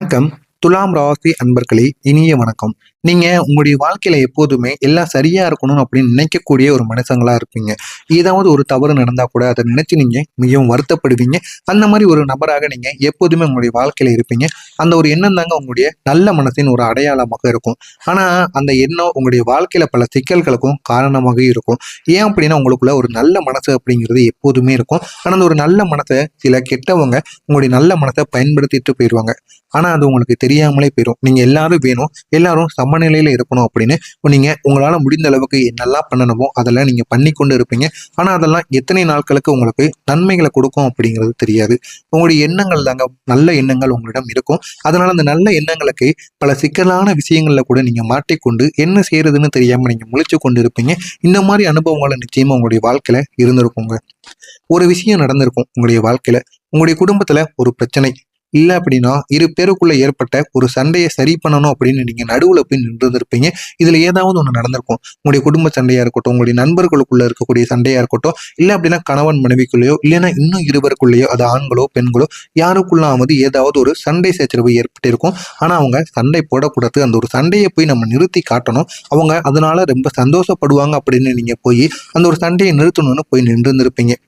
வணக்கம். துலாம் ராசி அன்பர்களே, இனிய வணக்கம். நீங்க உங்களுடைய வாழ்க்கையில எப்போதுமே எல்லாம் சரியா இருக்கணும் அப்படின்னு நினைக்கக்கூடிய ஒரு மனுஷங்களா இருப்பீங்க. ஏதாவது ஒரு தவறு நடந்தா கூட அதை நினைச்சு நீங்க மிகவும் வருத்தப்படுவீங்க. அந்த மாதிரி ஒரு நபராக நீங்க எப்போதுமே உங்களுடைய வாழ்க்கையில இருப்பீங்க. அந்த ஒரு எண்ணம் தாங்க உங்களுடைய நல்ல மனசின் ஒரு அடையாளமாக இருக்கும். ஆனா அந்த எண்ணம் உங்களுடைய வாழ்க்கையில பல சிக்கல்களுக்கும் காரணமாக இருக்கும். ஏன் அப்படின்னா உங்களுக்குள்ள ஒரு நல்ல மனசு அப்படிங்கிறது எப்போதுமே இருக்கும். ஆனா அந்த ஒரு நல்ல மனசை சில கெட்டவங்க உங்களுடைய நல்ல மனசை பயன்படுத்திட்டு போயிடுவாங்க. ஆனா அது உங்களுக்கு தெரியாமலே போயிடும். நீங்க எல்லாரும் வேணும், எல்லாரும் சமநிலையில இருக்கணும் அப்படின்னு நீங்க உங்களால முடிந்த அளவுக்கு என்னெல்லாம் பண்ணணுமோ அதெல்லாம் நீங்க பண்ணி கொண்டு இருப்பீங்க. ஆனா அதெல்லாம் எத்தனை நாட்களுக்கு உங்களுக்கு நன்மைகளை கொடுக்கும் அப்படிங்கிறது தெரியாது. உங்களுடைய எண்ணங்கள் தாங்க நல்ல எண்ணங்கள் உங்களிடம் இருக்கும். அதனால அந்த நல்ல எண்ணங்களுக்கு பல சிக்கலான விஷயங்கள்ல கூட நீங்க மாட்டிக்கொண்டு என்ன செய்யறதுன்னு தெரியாம நீங்க முழிச்சு கொண்டு இருப்பீங்க. இந்த மாதிரி அனுபவங்களை நிச்சயமா உங்களுடைய வாழ்க்கையில இருந்திருக்குங்க. ஒரு விஷயம் நடந்திருக்கும் உங்களுடைய வாழ்க்கையில. உங்களுடைய குடும்பத்துல ஒரு பிரச்சனை இல்ல அப்படின்னா இரு பேருக்குள்ள ஏற்பட்ட ஒரு சண்டையை சரி பண்ணணும் அப்படின்னு நீங்க நடுவுல போய் நின்றுருப்பீங்க. இதுல ஏதாவது ஒண்ணு நடந்திருக்கும். உங்களுடைய குடும்ப சண்டையா இருக்கட்டும், உங்களுடைய நண்பர்களுக்குள்ள இருக்கக்கூடிய சண்டையா இருக்கட்டும், இல்ல அப்படின்னா கணவன் மனைவிக்குள்ளேயோ இல்லைன்னா இன்னும் இருவருக்குள்ளேயோ, அது ஆண்களோ பெண்களோ யாருக்குள்ளாவது ஏதாவது ஒரு சண்டை சச்சரவு ஏற்பட்டிருக்கும். ஆனா அவங்க சண்டை போடக்கூடாது, அந்த ஒரு சண்டையை போய் நம்ம நிறுத்தி காட்டணும், அவங்க அதனால ரொம்ப சந்தோஷப்படுவாங்க அப்படின்னு நீங்க போய் அந்த ஒரு சண்டையை நிறுத்தணும்னு போய் நின்று.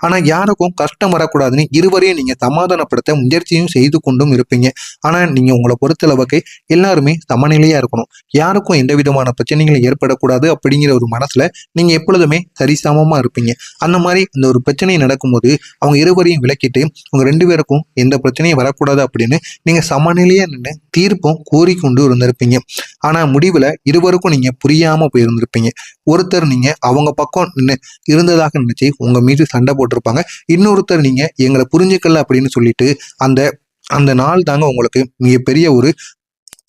ஆனா யாருக்கும் கஷ்டம் வரக்கூடாதுன்னு இருவரையும் நீங்க சமாதானப்படுத்த முயற்சியும் செய்து கொண்டும் இருப்பீங்க. ஆனா நீங்க உங்களை பொறுத்தளவுக்கு எல்லாருமே சமநிலையா இருக்கணும், யாருக்கும் எந்த விதமான பிரச்சனைகளும் ஏற்படக்கூடாது அப்படிங்கிற ஒரு மனசுல நீங்க எப்பொழுதுமே சரிசமமா இருப்பீங்க. அந்த மாதிரி இந்த ஒரு பிரச்சனை நடக்கும்போது அவங்க இருவரையும் விளக்கிட்டு உங்க ரெண்டு பேருக்கும் எந்த பிரச்சனையும் வரக்கூடாது அப்படின்னு நீங்க சமநிலையா நின்று தீர்ப்பும் கோரிக்கொண்டு இருந்திருப்பீங்க. ஆனா முடிவுல இருவருக்கும் நீங்க புரியாம போயிருந்திருப்பீங்க. ஒருத்தர் நீங்க அவங்க பக்கம் நின்று இருந்ததாக நினைச்சு உங்க மீது சண்டை போட்டிருப்பாங்க. இன்னொருத்தர் நீங்க எங்களை புரிஞ்சுக்கல அப்படின்னு சொல்லிட்டு அந்த அந்த நாள் தாங்க உங்களுக்கு மிகப்பெரிய ஒரு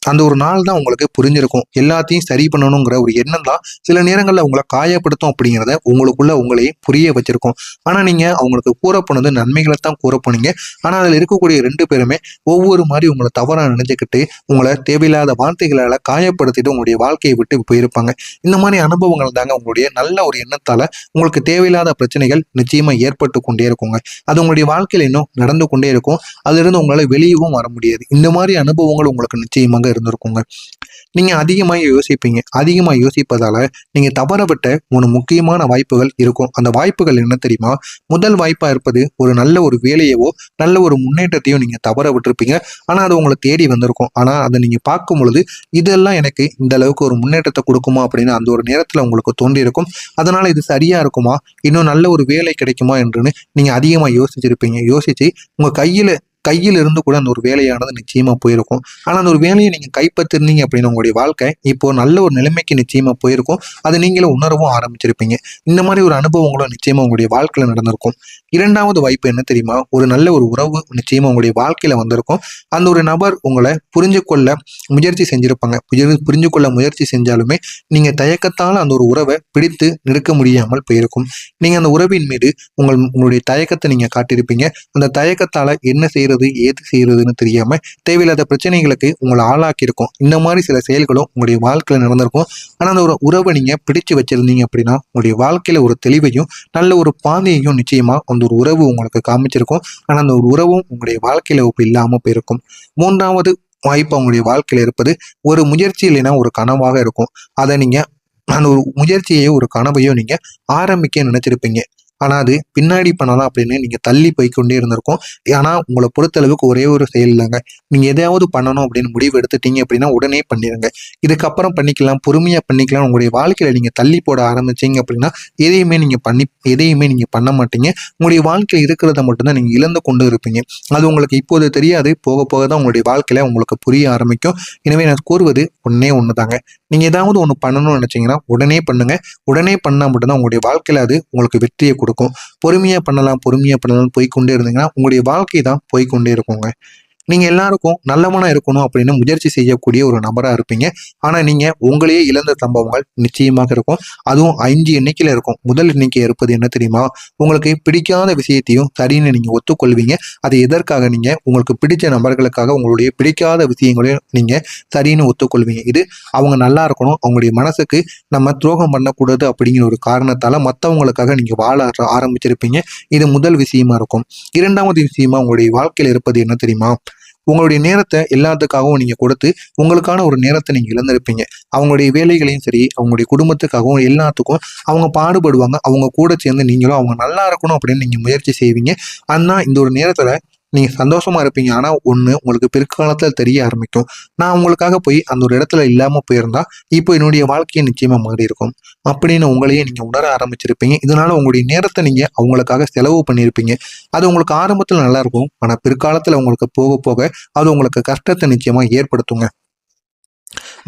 அந்த ஒரு நாள் தான் உங்களுக்கு புரிஞ்சிருக்கும். எல்லாத்தையும் சரி பண்ணணுங்கிற ஒரு எண்ணம் தான் சில நேரங்களில் உங்களை காயப்படுத்தும் அப்படிங்கிறத உங்களுக்குள்ள உங்களையே புரிய வச்சிருக்கும். ஆனா நீங்க அவங்களுக்கு கூற போனது நன்மைகளை தான் கூற போனீங்க. ஆனா அதுல இருக்கக்கூடிய ரெண்டு பேருமே ஒவ்வொரு மாதிரி உங்களை தவறா நினைச்சுக்கிட்டு உங்களை தேவையில்லாத வார்த்தைகளால காயப்படுத்திட்டு உங்களுடைய வாழ்க்கையை விட்டு போயிருப்பாங்க. இந்த மாதிரி அனுபவங்கள் தாங்க உங்களுடைய நல்ல ஒரு எண்ணத்தால உங்களுக்கு தேவையில்லாத பிரச்சனைகள் நிச்சயமா ஏற்பட்டு கொண்டே இருக்குங்க. அது உங்களுடைய வாழ்க்கையில இன்னும் நடந்து கொண்டே இருக்கும். அதுல இருந்து உங்களால வெளியவும் வர முடியாது. இந்த மாதிரி அனுபவங்கள் உங்களுக்கு நிச்சயமாக இருந்திருக்குங்க. நீங்க அதிகமா யோசிப்பதால நீங்க தவறவிட்ட ஒரு முக்கியமான வாய்ப்புகள் இருக்கும். அந்த வாய்ப்புகள் என்ன தெரியுமா? முதல் வாய்ப்பா இருப்பது ஒரு நல்ல ஒரு வேலையவோ நல்ல ஒரு முன்னேற்றத்தையோ நீங்க தவற விட்டுருப்பீங்க. ஆனா அது உங்களை தேடி வந்திருக்கும். ஆனா அதை நீங்க பார்க்கும் பொழுது இதெல்லாம் எனக்கு இந்த அளவுக்கு ஒரு முன்னேற்றத்தை கொடுக்குமா அப்படின்னு அந்த ஒரு நேரத்துல உங்களுக்கு தோன்றி இருக்கும். அதனால இது சரியா இருக்குமா, இன்னும் நல்ல ஒரு வேலை கிடைக்குமா என்றுன்னு நீங்க அதிகமா யோசிச்சிருப்பீங்க. யோசிச்சு உங்க கையில் இருந்து கூட அந்த ஒரு வேலையானது நிச்சயமா போயிருக்கும். ஆனா அந்த ஒரு வேலையை நீங்க கைப்பற்றிருந்தீங்க அப்படின்னா உங்களுடைய வாழ்க்கை இப்போ நல்ல ஒரு நிலைமைக்கு நிச்சயமா போயிருக்கும். அதை நீங்களும் உணரவும் ஆரம்பிச்சிருப்பீங்க. இந்த மாதிரி ஒரு அனுபவங்களும் நிச்சயமா உங்களுடைய வாழ்க்கையில நடந்திருக்கும். இரண்டாவது வாய்ப்பு என்ன தெரியுமா? ஒரு நல்ல ஒரு உறவு நிச்சயமா உங்களுடைய வாழ்க்கையில வந்திருக்கும். அந்த ஒரு நபர் உங்களை புரிஞ்சு கொள்ள முயற்சி செஞ்சிருப்பாங்க. புரிஞ்சு கொள்ள முயற்சி செஞ்சாலுமே நீங்க தயக்கத்தால் அந்த ஒரு உறவை பிடித்து நிற்க முடியாமல் போயிருக்கும். நீங்க அந்த உறவின் மீது உங்களுடைய தயக்கத்தை நீங்க காட்டியிருப்பீங்க. அந்த தயக்கத்தால என்ன செய்யறது ஏது செய்யறதுன்னு தெரியாம தேவையில்லாத பிரச்சனைகளுக்கு உங்களை ஆளாக்கி இருக்கும். இந்த மாதிரி சில செயல்களும் உங்களுடைய வாழ்க்கையில நடந்திருக்கும். ஆனா அந்த ஒரு உறவை நீங்க பிடிச்சு வச்சிருந்தீங்க அப்படின்னா உங்களுடைய வாழ்க்கையில ஒரு தெளிவையும் நல்ல ஒரு பாதையையும் நிச்சயமா அந்த ஒரு உறவு உங்களுக்கு காமிச்சிருக்கும். ஆனா அந்த ஒரு உறவும் உங்களுடைய வாழ்க்கையில இப்ப இல்லாம போயிருக்கும். மூன்றாவது வாய்ப்பு உங்களுடைய வாழ்க்கையில இருப்பது ஒரு முயற்சி இல்லைன்னா ஒரு கனவாக இருக்கும். அதை நீங்க அந்த ஒரு முயற்சியையோ ஒரு கனவையோ நீங்க ஆரம்பிக்க நினைச்சிருப்பீங்க. ஆனா அது பின்னாடி பண்ணலாம் அப்படின்னு நீங்க தள்ளி போய்க்கொண்டே இருந்திருக்கும். ஆனா உங்களை பொறுத்தளவுக்கு ஒரே ஒரு செயல் இல்லைங்க. நீங்க எதையாவது பண்ணணும் அப்படின்னு முடிவு எடுத்துட்டீங்க அப்படின்னா உடனே பண்ணிடுங்க. இதுக்கப்புறம் பண்ணிக்கலாம், பொறுமையா பண்ணிக்கலாம். உங்களுடைய வாழ்க்கையில நீங்க தள்ளி போட ஆரம்பிச்சீங்க அப்படின்னா எதையுமே நீங்க பண்ண மாட்டீங்க. உங்களுடைய வாழ்க்கையில் இருக்கிறத மட்டும்தான் நீங்க இழந்து கொண்டு இருப்பீங்க. அது உங்களுக்கு இப்போது தெரியாது, போக போக தான் உங்களுடைய வாழ்க்கையில உங்களுக்கு புரிய ஆரம்பிக்கும். எனவே நான் கூறுவது ஒன்னே ஒண்ணுதாங்க. நீங்க ஏதாவது ஒண்ணு பண்ணணும்னு நினைச்சீங்கன்னா உடனே பண்ணுங்க. உடனே பண்ணா மட்டும்தான் உங்களுடைய வாழ்க்கையில அது உங்களுக்கு வெற்றியை கொடுக்கும். பொறுமையா பண்ணலாம் போய்க்கொண்டே இருந்தீங்கன்னா உங்களுடைய வாழ்க்கை தான் போய்க்கொண்டே இருக்குங்க. நீங்க எல்லாருக்கும் நல்லவனா இருக்கணும் அப்படின்னு முயற்சி செய்யக்கூடிய ஒரு நபரா இருப்பீங்க. ஆனா நீங்க உங்களையே இழந்த சம்பவங்கள் நிச்சயமாக இருக்கும். அதுவும் 5 எண்ணிக்கையில இருக்கும். முதல் எண்ணிக்கை இருப்பது என்ன தெரியுமா? உங்களுக்கு பிடிக்காத விஷயத்தையும் சரின்னு நீங்க ஒத்துக்கொள்வீங்க. அது எதற்காக? நீங்க உங்களுக்கு பிடிச்ச நபர்களுக்காக உங்களுடைய பிடிக்காத விஷயங்களையும் நீங்க சரின்னு ஒத்துக்கொள்வீங்க. இது அவங்க நல்லா இருக்கணும், அவங்களுடைய மனசுக்கு நம்ம துரோகம் பண்ணக்கூடாது அப்படிங்கிற ஒரு காரணத்தால மற்றவங்களுக்காக நீங்க வாழ ஆரம்பிச்சிருப்பீங்க. இது முதல் விஷயமா இருக்கும். இரண்டாவது விஷயமா உங்களுடைய வாழ்க்கையில இருப்பது என்ன தெரியுமா? உங்களுடைய நேரத்தை எல்லாத்துக்காகவும் நீங்க கொடுத்து உங்களுக்கான ஒரு நேரத்தை நீங்க இழந்திருப்பீங்க. அவங்களுடைய வேலைகளையும் சரி, அவங்களுடைய குடும்பத்துக்காகவும் எல்லாத்துக்கும் அவங்க பாடுபடுவாங்க. அவங்க கூட சேர்ந்து நீங்களும் அவங்க நல்லா இருக்கணும் அப்படின்னு நீங்க முயற்சி செய்வீங்க. ஆனா இந்த ஒரு நேரத்துல நீங்க சந்தோஷமா இருப்பீங்க. ஆனா ஒண்ணு உங்களுக்கு பிற்காலத்துல தெரிய ஆரம்பிக்கும். நான் உங்களுக்காக போய் அந்த ஒரு இடத்துல இல்லாம போயிருந்தா, இப்போ என்னுடைய வாழ்க்கையை நிச்சயமா மாறி இருக்கும். அப்படின்னு உங்களையே நீங்க உணர ஆரம்பிச்சிருப்பீங்க. இதனால உங்களுடைய நேரத்தை நீங்க அவங்களுக்காக செலவு பண்ணியிருப்பீங்க. அது உங்களுக்கு ஆரம்பத்துல நல்லா இருக்கும். ஆனா பிற்காலத்துல உங்களுக்கு போக போக அது உங்களுக்கு கஷ்டத்தை நிச்சயமா ஏற்படுத்துங்க.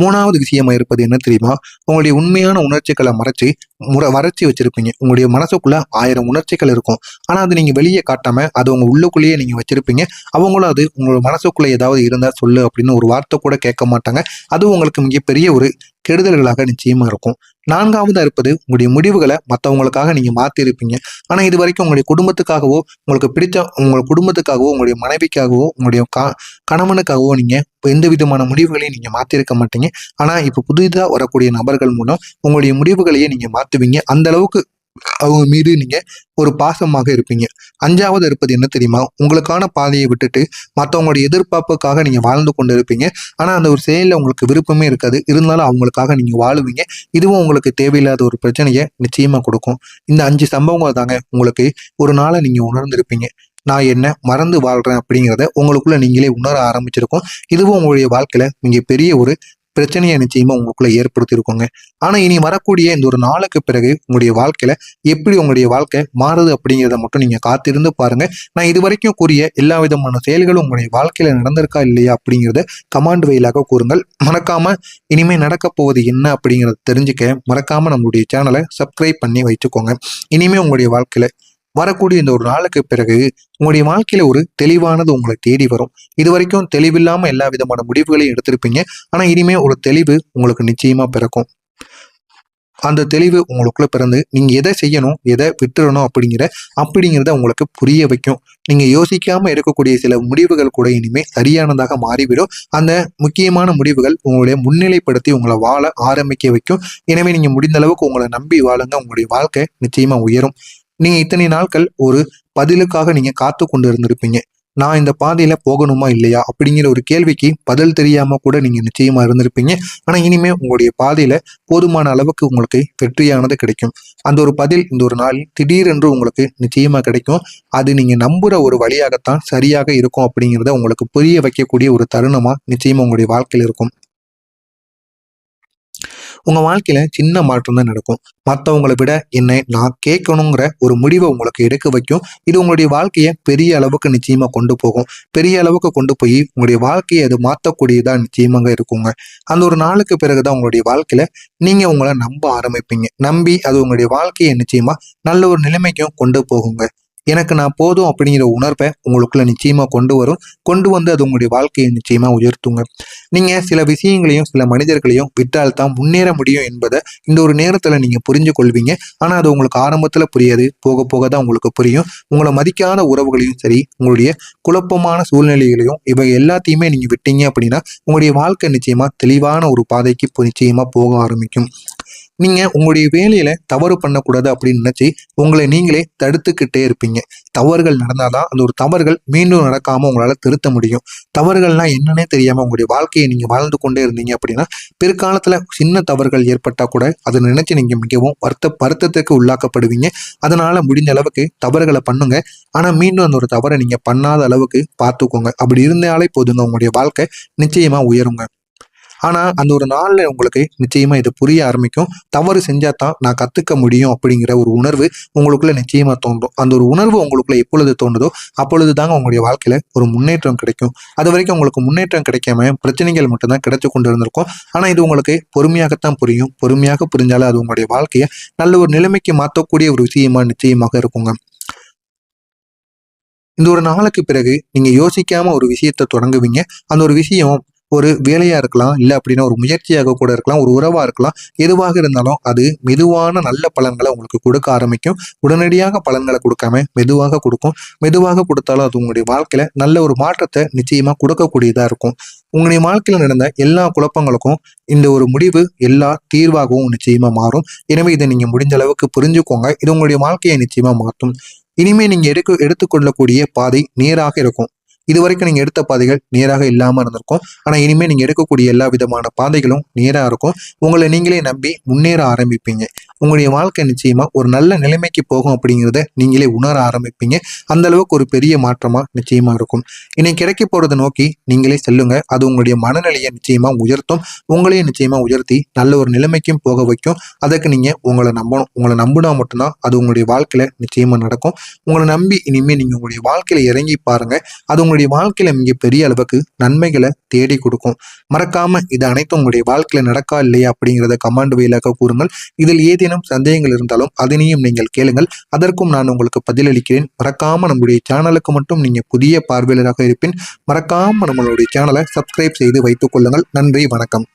3வது விஷயமா இருப்பது என்ன தெரியுமா? உங்களுடைய உண்மையான உணர்ச்சிகளை மறைச்சு வச்சிருப்பீங்க. உங்களுடைய மனசுக்குள்ள 1000 உணர்ச்சிகள் இருக்கும். ஆனா அது நீங்க வெளியே காட்டாம அது உங்க உள்ளுக்குள்ளேயே நீங்க வச்சிருப்பீங்க. அவங்களும் அது உங்களோட மனசுக்குள்ள ஏதாவது இருந்தா சொல்லு அப்படின்னு ஒரு வார்த்தை கூட கேட்க மாட்டாங்க. அது உங்களுக்கு மிகப்பெரிய ஒரு கெடுதல்களாக நிச்சயமா இருக்கும். 4வதா இருப்பது உங்களுடைய முடிவுகளை மற்றவங்களுக்காக நீங்க மாத்திருப்பீங்க. ஆனா இது வரைக்கும் உங்களுடைய குடும்பத்துக்காகவோ, உங்களுக்கு பிடிச்ச உங்க குடும்பத்துக்காகவோ, உங்களுடைய மனைவிக்காகவோ, உங்களுடைய கணவனுக்காகவோ நீங்க எந்த விதமான முடிவுகளையும் நீங்க மாத்திருக்க மாட்டீங்க. ஆனா இப்ப புதிதா வரக்கூடிய நபர்கள் மூலம் உங்களுடைய முடிவுகளையே நீங்க மாத்துவீங்க. அந்த அளவுக்கு அவங்க மீது நீங்க ஒரு பாசமாக இருப்பீங்க. 5வது இருப்பது என்ன தெரியுமா? உங்களுக்கான பாதையை விட்டுட்டு மற்றவங்களுடைய எதிர்பார்ப்புக்காக நீங்க வாழ்ந்து கொண்டு இருப்பீங்க. ஆனா அந்த ஒரு செயல்ல உங்களுக்கு விருப்பமே இருக்காது. இருந்தாலும் அவங்களுக்காக நீங்க வாழுவீங்க. இதுவும் உங்களுக்கு தேவையில்லாத ஒரு பிரச்சனையை நிச்சயமா கொடுக்கும். இந்த 5 சம்பவங்கள் தாங்க உங்களுக்கு ஒரு நாளை நீங்க உணர்ந்திருப்பீங்க. நான் என்ன மறந்து வாழ்றேன் அப்படிங்கிறத உங்களுக்குள்ள நீங்களே உணர ஆரம்பிச்சிருக்கும். இதுவும் உங்களுடைய வாழ்க்கையில மிகப்பெரிய ஒரு பிரச்சனையை நிச்சயமா உங்களுக்குள்ள ஏற்படுத்தியிருக்கோங்க. ஆனா இனி வரக்கூடிய இந்த ஒரு நாளுக்கு பிறகு உங்களுடைய வாழ்க்கையில எப்படி உங்களுடைய வாழ்க்கை மாறுது அப்படிங்கிறத மட்டும் நீங்க காத்திருந்து பாருங்க. நான் இது வரைக்கும் கூறிய எல்லா விதமான செயல்களும் உங்களுடைய வாழ்க்கையில நடந்திருக்கா இல்லையா அப்படிங்கிறத கமாண்ட் வழியாக கூறுங்கள். மறக்காம இனிமே நடக்க போவது என்ன அப்படிங்கிறத தெரிஞ்சுக்க மறக்காம நம்மளுடைய சேனலை சப்ஸ்கிரைப் பண்ணி வச்சுக்கோங்க. இனிமே உங்களுடைய வாழ்க்கையில வரக்கூடிய இந்த ஒரு நாளுக்கு பிறகு உங்களுடைய வாழ்க்கையில ஒரு தெளிவானது உங்களை தேடி வரும். இது வரைக்கும் தெளிவில்லாம எல்லா விதமான முடிவுகளையும் எடுத்திருப்பீங்க. ஆனா இனிமே ஒரு தெளிவு உங்களுக்கு நிச்சயமா பிறக்கும். அந்த தெளிவு உங்களுக்குள்ள பிறந்து நீங்க எதை செய்யணும், எதை விட்டுறணும் அப்படிங்கிறத உங்களுக்கு புரிய வைக்கும். நீங்க யோசிக்காம எடுக்கக்கூடிய சில முடிவுகள் கூட இனிமே சரியானதாக மாறிவிடும். அந்த முக்கியமான முடிவுகள் உங்களுடைய முன்னிலைப்படுத்தி உங்களை வாழ ஆரம்பிக்க வைக்கும். எனவே நீங்க முடிந்த அளவுக்கு உங்களை நம்பி வாழுங்க. உங்களுடைய வாழ்க்கை நிச்சயமா உயரும். நீங்க இத்தனை நாட்கள் ஒரு பதிலுக்காக நீங்க காத்து கொண்டு இருந்திருப்பீங்க. நான் இந்த பாதையில போகணுமா இல்லையா அப்படிங்கிற ஒரு கேள்விக்கு பதில் தெரியாம கூட நீங்க நிச்சயமா இருந்திருப்பீங்க. ஆனா இனிமே உங்களுடைய பாதையில போதுமான அளவுக்கு உங்களுக்கு வெற்றியானது கிடைக்கும். அந்த ஒரு பதில் இந்த ஒரு நாள் திடீரென்று உங்களுக்கு நிச்சயமா கிடைக்கும். அது நீங்க நம்புற ஒரு வழியாகத்தான் சரியாக இருக்கும் அப்படிங்கிறத உங்களுக்கு புரிய வைக்கக்கூடிய ஒரு தருணமா நிச்சயமா உங்களுடைய வாழ்க்கையில் இருக்கும். உங்க வாழ்க்கையில சின்ன மாற்றம் தான் நடக்கும். மற்றவங்களை விட என்னை நான் கேட்கணுங்கிற ஒரு முடிவை உங்களுக்கு எடுக்க வைக்கும். இது உங்களுடைய வாழ்க்கையை பெரிய அளவுக்கு நிச்சயமா கொண்டு போகும். பெரிய அளவுக்கு கொண்டு போய் உங்களுடைய வாழ்க்கையை அது மாற்றக்கூடியதா நிச்சயமாக இருக்குங்க. அந்த ஒரு நாளுக்கு பிறகுதான் உங்களுடைய வாழ்க்கையில நீங்க உங்களை நம்ப ஆரம்பிப்பீங்க. நம்பி அது உங்களுடைய வாழ்க்கையை நிச்சயமா நல்ல ஒரு நிலைமைக்கும் கொண்டு போகுங்க. எனக்கு நான் போதும் அப்படிங்கிற உணர்வை உங்களுக்குள்ள நிச்சயமா கொண்டு வரும். கொண்டு வந்து அது உங்களுடைய வாழ்க்கையை நிச்சயமா உயர்த்துங்க. நீங்க சில விஷயங்களையும் சில மனிதர்களையும் விட்டால்தான் முன்னேற முடியும் என்பதை இந்த ஒரு நேரத்துல நீங்க புரிஞ்சு கொள்வீங்க. ஆனா அது உங்களுக்கு ஆரம்பத்துல புரியாது. போக போக தான் உங்களுக்கு புரியும். உங்களை மதிக்காத உறவுகளையும் சரி, உங்களுடைய குழப்பமான சூழ்நிலைகளையும் இவை எல்லாத்தையுமே நீங்க விட்டீங்க அப்படின்னா உங்களுடைய வாழ்க்கை நிச்சயமா தெளிவான ஒரு பாதைக்கு நிச்சயமா போக ஆரம்பிக்கும். நீங்க உங்களுடைய வேலையில தவறு பண்ணக்கூடாது அப்படின்னு நினைச்சு உங்களை நீங்களே தடுத்துக்கிட்டே இருப்பீங்க. தவறுகள் நடந்தாதான் அந்த ஒரு தவறுகள் மீண்டும் நடக்காம உங்களால திருத்த முடியும். தவறுகள்லாம் என்னன்னே தெரியாம உங்களுடைய வாழ்க்கையை நீங்க வாழ்ந்து கொண்டே இருந்தீங்க அப்படின்னா பிற்காலத்துல சின்ன தவறுகள் ஏற்பட்டா கூட அதை நினைச்சு நீங்க மிகவும் வருத்தத்துக்கு உள்ளாக்கப்படுவீங்க. அதனால முடிஞ்ச அளவுக்கு தவறுகளை பண்ணுங்க. ஆனா மீண்டும் அந்த ஒரு தவறை நீங்க பண்ணாத அளவுக்கு பார்த்துக்கோங்க. அப்படி இருந்தாலே போதுங்க, உங்களுடைய வாழ்க்கை நிச்சயமா உயருங்க. ஆனா அந்த ஒரு நாள்ல உங்களுக்கு நிச்சயமா இது புரிய ஆரம்பிக்கும். தவறு செஞ்சாதான் நான் கத்துக்க முடியும் அப்படிங்கிற ஒரு உணர்வு உங்களுக்குள்ள நிச்சயமா தோன்றும். அந்த ஒரு உணர்வு உங்களுக்குள்ள எப்பொழுது தோணுதோ அப்பொழுது தாங்க உங்களுடைய வாழ்க்கையில ஒரு முன்னேற்றம் கிடைக்கும். அது வரைக்கும் உங்களுக்கு முன்னேற்றம் கிடைக்காம பிரச்சனைகள் மட்டும்தான் கிடைச்சு கொண்டு இருந்திருக்கும். ஆனா இது உங்களுக்கு பொறுமையாகத்தான் புரியும். பொறுமையாக புரிஞ்சாலும் அது உங்களுடைய வாழ்க்கையை நல்ல ஒரு நிலைமைக்கு மாற்றக்கூடிய ஒரு விஷயமா நிச்சயமாக இருக்குங்க. இந்த ஒரு நாளுக்கு பிறகு நீங்க யோசிக்காம ஒரு விஷயத்தை தொடங்குவீங்க. அந்த ஒரு விஷயம் ஒரு வேலையா இருக்கலாம், இல்ல அப்படின்னா ஒரு முயற்சியாக கூட இருக்கலாம், ஒரு உறவா இருக்கலாம். எதுவாக இருந்தாலும் அது மெதுவான நல்ல பலன்களை உங்களுக்கு கொடுக்க ஆரம்பிக்கும். உடனடியாக பலன்களை கொடுக்காம மெதுவாக கொடுக்கும். மெதுவாக கொடுத்தாலும் அது உங்களுடைய வாழ்க்கையில நல்ல ஒரு மாற்றத்தை நிச்சயமா கொடுக்கக்கூடியதா இருக்கும். உங்களுடைய வாழ்க்கையில நடந்த எல்லா குழப்பங்களுக்கும் இந்த ஒரு முடிவு எல்லா தீர்வாகவும் நிச்சயமா மாறும். எனவே இதை நீங்க முடிஞ்ச அளவுக்கு புரிஞ்சுக்கோங்க. இது உங்களுடைய வாழ்க்கையை நிச்சயமா மாற்றும். இனிமே நீங்க எடுத்துக்கொள்ளக்கூடிய பாதை நேராக இருக்கும். இதுவரைக்கும் நீங்க எடுத்த பாதைகள் நேராக இல்லாம இருந்திருக்கும். ஆனா இனிமே நீங்க எடுக்கக்கூடிய எல்லா விதமான பாதைகளும் நேரா இருக்கும். உங்களை நீங்களே நம்பி முன்னேற ஆரம்பிப்பீங்க. உங்களுடைய வாழ்க்கை நிச்சயமா ஒரு நல்ல நிலைமைக்கு போகும் அப்படிங்கிறத நீங்களே உணர ஆரம்பிப்பீங்க. அந்த அளவுக்கு ஒரு பெரிய மாற்றமா நிச்சயமா இருக்கும். இன்னைக்கு கிடைக்க போறதை நோக்கி நீங்களே செல்லுங்க. அது உங்களுடைய மனநிலையை நிச்சயமா உயர்த்தும். உங்களையும் நிச்சயமா உயர்த்தி நல்ல ஒரு நிலைமைக்கும் போக வைக்கும். அதற்கு நீங்க உங்களை நம்பணும். உங்களை நம்பினா மட்டும்தான் அது உங்களுடைய வாழ்க்கையில நிச்சயமா நடக்கும். உங்களை நம்பி இனிமே நீங்க உங்களுடைய வாழ்க்கையில இறங்கி பாருங்க. அது உங்களுடைய வாழ்க்கையில மிக பெரிய அளவுக்கு நன்மைகளை தேடி கொடுக்கும். மறக்காம இது அனைத்தும் உங்களுடைய வாழ்க்கையில நடக்கா இல்லையா அப்படிங்கிறத கமெண்ட் வாயிலாக கூறுங்கள். இதில் ஏதேனும் சந்தேகங்கள் இருந்தாலும் அதனையும் நீங்கள் கேளுங்கள். அதற்கும் நான் உங்களுக்கு பதிலளிக்கிறேன். மறக்காம நம்முடைய சேனலுக்கு மட்டும் நீங்க புதிய பார்வையாளராக இருப்பின் மறக்காம நம்மளுடைய சேனலை சப்ஸ்கிரைப் செய்து வைத்துக் கொள்ளுங்கள். நன்றி, வணக்கம்.